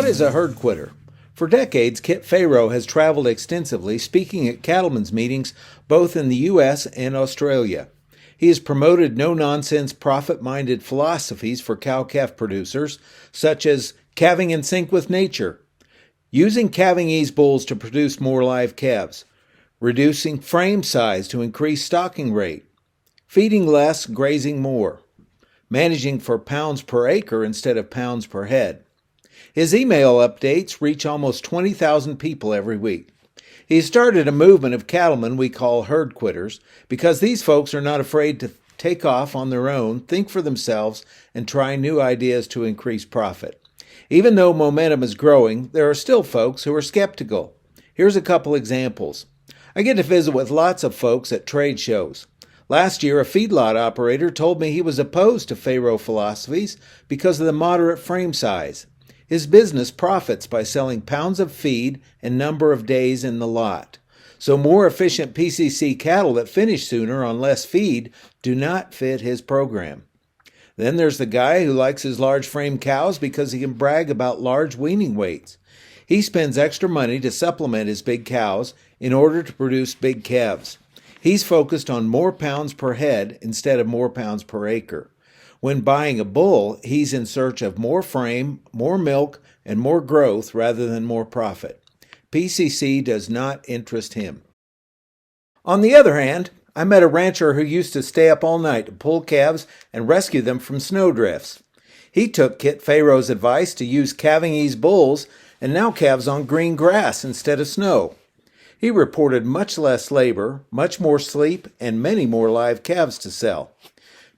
What is a herd quitter? For decades, Kit Pharaoh has traveled extensively, speaking at cattlemen's meetings both in the U.S. and Australia. He has promoted no-nonsense, profit-minded philosophies for cow-calf producers, such as calving in sync with nature, using calving ease bulls to produce more live calves, reducing frame size to increase stocking rate, feeding less, grazing more, managing for pounds per acre instead of pounds per head. His email updates reach almost 20,000 people every week. He started a movement of cattlemen we call herd quitters because these folks are not afraid to take off on their own, think for themselves, and try new ideas to increase profit. Even though momentum is growing, there are still folks who are skeptical. Here's a couple examples. I get to visit with lots of folks at trade shows. Last year, a feedlot operator told me he was opposed to Pharaoh philosophies because of the moderate frame size. His business profits by selling pounds of feed and number of days in the lot. So more efficient PCC cattle that finish sooner on less feed do not fit his program. Then there's the guy who likes his large frame cows because he can brag about large weaning weights. He spends extra money to supplement his big cows in order to produce big calves. He's focused on more pounds per head instead of more pounds per acre. When buying a bull, he's in search of more frame, more milk, and more growth rather than more profit. PCC does not interest him. On the other hand, I met a rancher who used to stay up all night to pull calves and rescue them from snowdrifts. He took Kit Pharaoh's advice to use calving ease bulls and now calves on green grass instead of snow. He reported much less labor, much more sleep, and many more live calves to sell.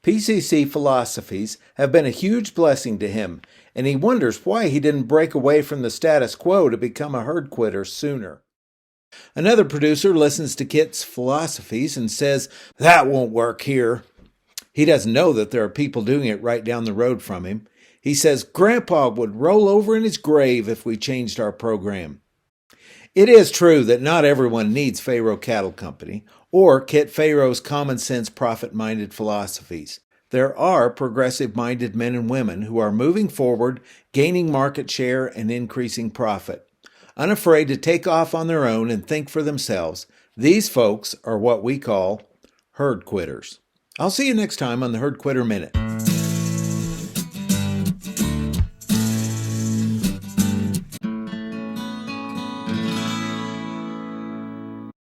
PCC philosophies have been a huge blessing to him, and he wonders why he didn't break away from the status quo to become a herd quitter sooner. Another producer listens to Kit's philosophies and says, "That won't work here." He doesn't know that there are people doing it right down the road from him. He says, "Grandpa would roll over in his grave if we changed our program." It is true that not everyone needs Pharaoh Cattle Company or Kit Pharaoh's common-sense, profit-minded philosophies. There are progressive-minded men and women who are moving forward, gaining market share, and increasing profit. Unafraid to take off on their own and think for themselves, these folks are what we call herd quitters. I'll see you next time on the Herd Quitter Minute.